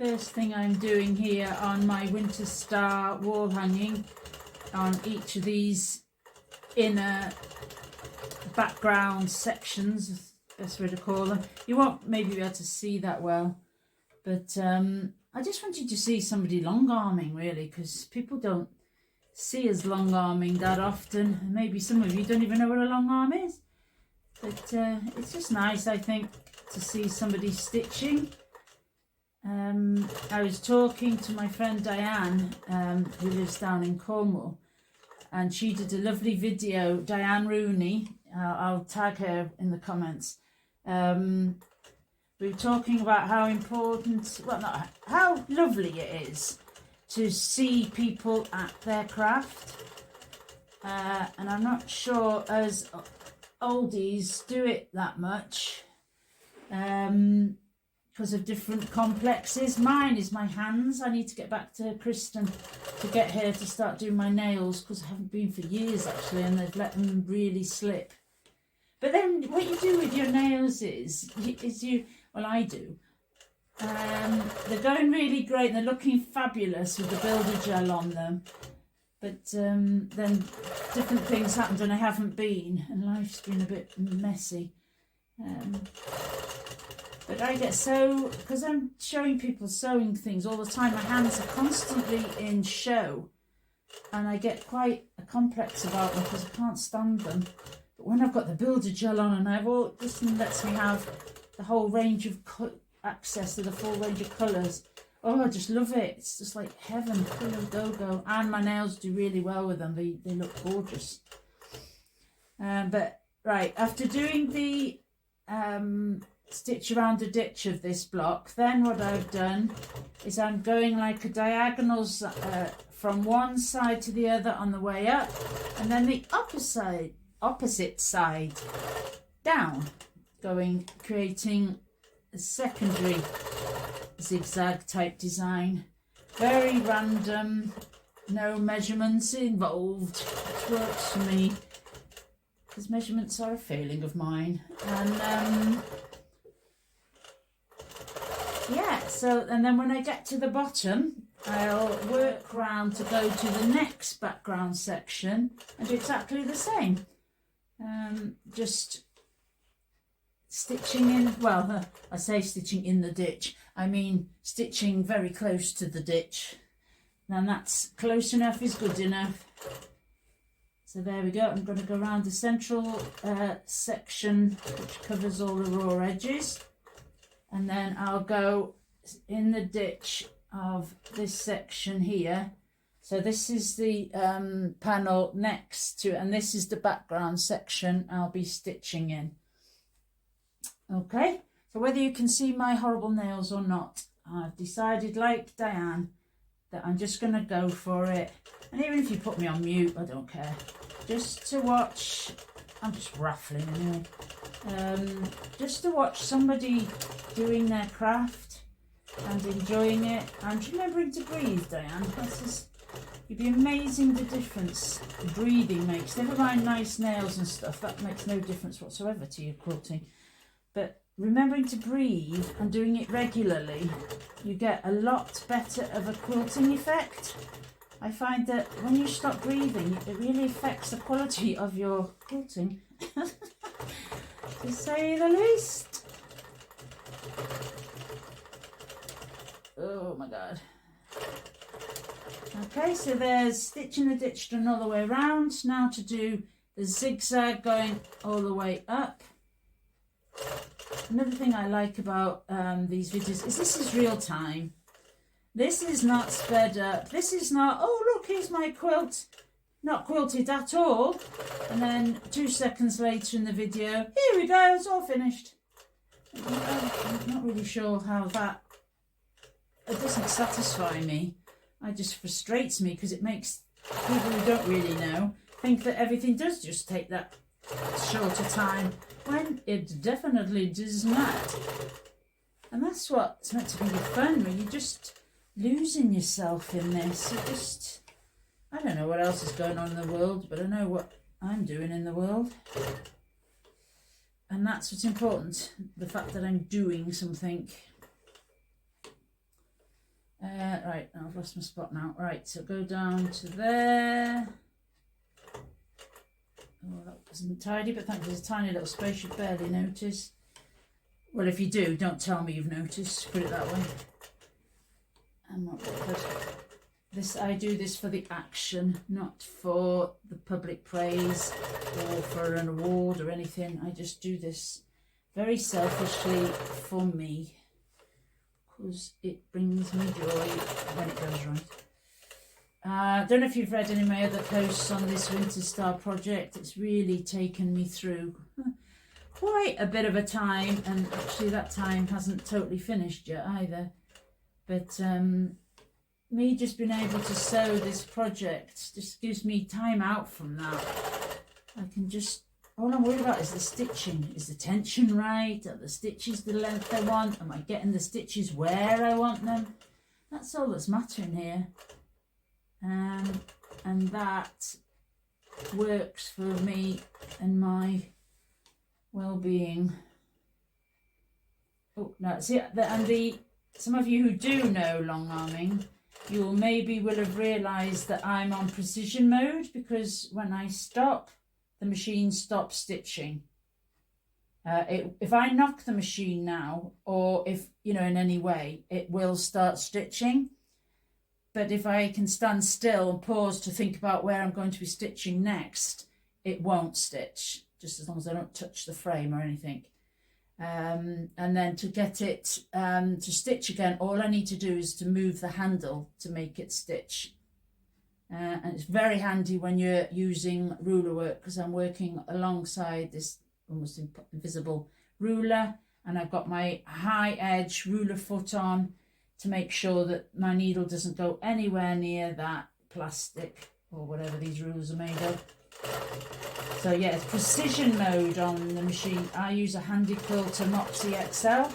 First thing I'm doing here on my Winter Star wall hanging, on each of these inner background sections, best way to call them. You won't maybe be able to see that well, but I just want you to see somebody long arming, really, because people don't see us long arming that often, and maybe some of you don't even know what a long arm is, but it's just nice, I think, to see somebody stitching. I was talking to my friend Diane, who lives down in Cornwall, and she did a lovely video, Diane Rooney, I'll tag her in the comments. We were talking about how important, well, not how lovely it is to see people at their craft, and I'm not sure as oldies do it that much because of different complexes. Mine is my hands. I need to get back to Kristen to get her to start doing my nails, because I haven't been for years actually, and they've let them really slip. But then what you do with your nails is you, well, I do, they're going really great and they're looking fabulous with the builder gel on them, but then different things happened and I haven't been, and life's been a bit messy. But I get so, because I'm showing people sewing things all the time, my hands are constantly in show, and I get quite a complex about them because I can't stand them. But when I've got the builder gel on and I've all, this lets me have the whole range of access to the full range of colours. Oh, I just love it. It's just like heaven, colour go-go. And my nails do really well with them. They look gorgeous. But right, after doing the stitch around the ditch of this block, then what I've done is I'm going like a diagonal from one side to the other on the way up, and then the opposite side down, creating a secondary zigzag type design. Very random, no measurements involved, which works for me because measurements are a failing of mine. And yeah, so, and then when I get to the bottom, I'll work round to go to the next background section and do exactly the same. Just stitching in, well, I say stitching in the ditch, I mean stitching very close to the ditch. And that's close enough is good enough. So there we go. I'm going to go around the central section which covers all the raw edges, and then I'll go in the ditch of this section here. So this is the panel next to, and this is the background section I'll be stitching in. Okay, so whether you can see my horrible nails or not, I've decided, like Diane, that I'm just going to go for it. And even if you put me on mute, I don't care. Just to watch, I'm just raffling anyway. Just to watch somebody doing their craft and enjoying it, and remembering to breathe, Diane. That's just, you'd be amazing the difference breathing makes. Never mind nice nails and stuff, that makes no difference whatsoever to your quilting. But remembering to breathe and doing it regularly, you get a lot better of a quilting effect. I find that when you stop breathing, it really affects the quality of your quilting, to say the least. Oh my God. Okay, so there's stitching the ditch done all the way around. Now to do the zigzag going all the way up. Another thing I like about these videos is this is real time. This is not sped up. This is not, oh look, here's my quilt, not quilted at all. And then 2 seconds later in the video, here we go, it's all finished. I'm not really sure how that, it doesn't satisfy me. It just frustrates me because it makes people who don't really know think that everything does just take that shorter time, when it definitely does not. And that's what's meant to be the fun, when you're just losing yourself in this. You just, I don't know what else is going on in the world, but I know what I'm doing in the world, and that's what's important, the fact that I'm doing something. Right, I've lost my spot now. Right, so go down to there. Oh, that wasn't tidy, but thanks, there's a tiny little space you'd barely notice. Well, if you do, don't tell me you've noticed, put it that way. I'm not bothered. This, I do this for the action, not for the public praise or for an award or anything. I just do this very selfishly for me, because it brings me joy when it goes right. I don't know if you've read any of my other posts on this Winter Star project. It's really taken me through quite a bit of a time, and actually that time hasn't totally finished yet either. But me just being able to sew this project just gives me time out from that. I can just, all I'm worried about is the stitching. Is the tension right? Are the stitches the length I want? Am I getting the stitches where I want them? That's all that's mattering here. And that works for me and my well-being. Oh no, see, some of you who do know long arming, you will have realised that I'm on precision mode, because when I stop, the machine stops stitching. If I knock the machine now, or if, you know, in any way, it will start stitching. But if I can stand still and pause to think about where I'm going to be stitching next, it won't stitch, just as long as I don't touch the frame or anything. And then to get it to stitch again, all I need to do is to move the handle to make it stitch. And it's very handy when you're using ruler work, because I'm working alongside this almost invisible ruler, and I've got my high edge ruler foot on to make sure that my needle doesn't go anywhere near that plastic or whatever these rulers are made of. So yeah, it's precision mode on the machine. I use a Handiquilter Moxie XL,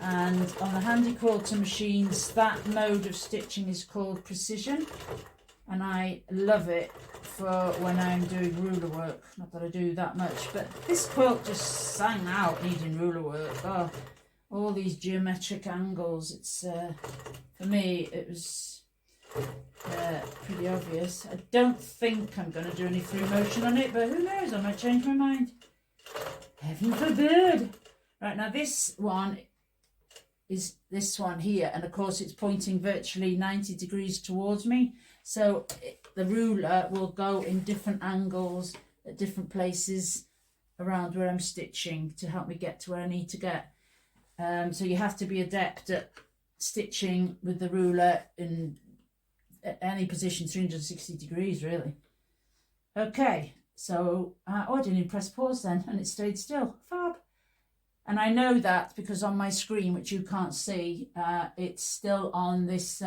and on the Handiquilter machines, that mode of stitching is called precision, and I love it for when I'm doing ruler work. Not that I do that much, but this quilt just sang out needing ruler work. Oh, all these geometric angles. It's for me, it was pretty obvious. I don't think I'm going to do any free motion on it, but who knows, I might change my mind. Heaven forbid. Right, now this one is this one here, and of course it's pointing virtually 90 degrees towards me, so the ruler will go in different angles at different places around where I'm stitching to help me get to where I need to get. So you have to be adept at stitching with the ruler in any position, 360 degrees really. Okay, so oh, I didn't even press pause then, and it stayed still. Fab. And I know that because on my screen, which you can't see, it's still on this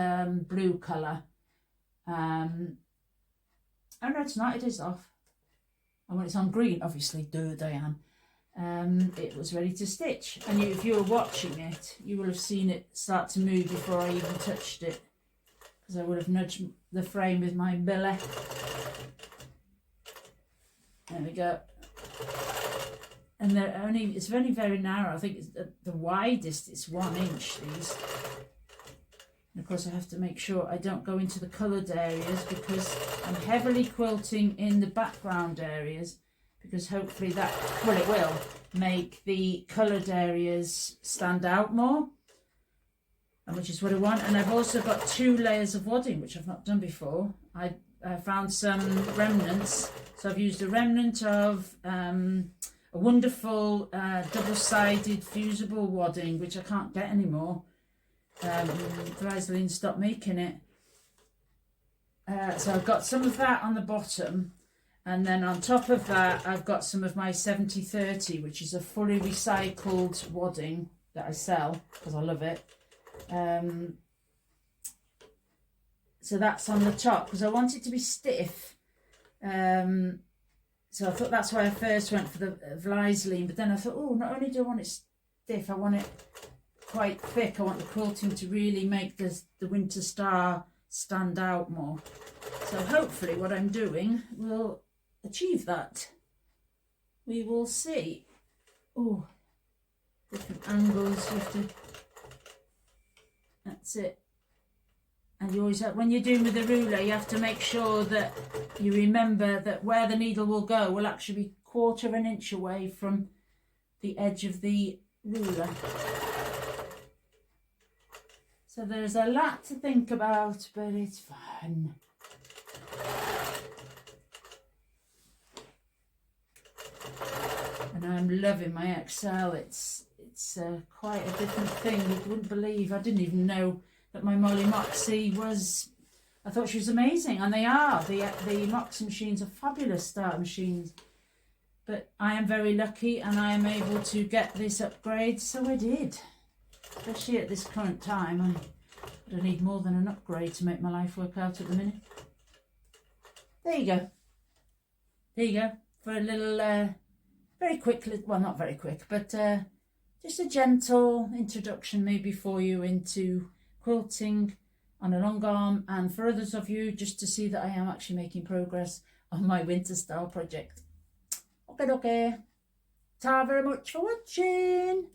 blue colour. Oh no, it's not, it is off. And when it's on green, obviously, duh, Diane. It was ready to stitch, and if you were watching it, you will have seen it start to move before I even touched it, because I would have nudged the frame with my billy. There we go. And it's only very narrow. I think it's the widest, it's 1 inch, these. And of course I have to make sure I don't go into the coloured areas, because I'm heavily quilting in the background areas, because hopefully that, well, it will make the coloured areas stand out more, and which is what I want. And I've also got 2 layers of wadding, which I've not done before. I found some remnants, so I've used a remnant of a wonderful double-sided fusible wadding, which I can't get anymore. Vaseline stopped making it. So I've got some of that on the bottom, and then on top of that I've got some of my 70/30, which is a fully recycled wadding that I sell because I love it. So that's on the top because I want it to be stiff. So I thought that's why I first went for the Vaseline, but then I thought, oh, not only do I want it stiff, I want it quite thick. I want the quilting to really make the Winter Star stand out more. So hopefully what I'm doing will achieve that. We will see. Oh, different angles. You have to, that's it. And you always have, when you're doing with the ruler, you have to make sure that you remember that where the needle will go will actually be 1/4 of an inch away from the edge of the ruler. So there's a lot to think about, but it's fun. And I'm loving my XL. It's quite a different thing. You wouldn't believe. I didn't even know that my Molly Moxie was. I thought she was amazing, and they are. The Moxie machines are fabulous start machines. But I am very lucky, and I am able to get this upgrade, so I did. Especially at this current time, I don't need more than an upgrade to make my life work out at the minute. There you go. There you go. For a little, very quick, well, not very quick, but just a gentle introduction maybe for you into quilting on a long arm, and for others of you, just to see that I am actually making progress on my winter style project. Okay. Ta very much for watching.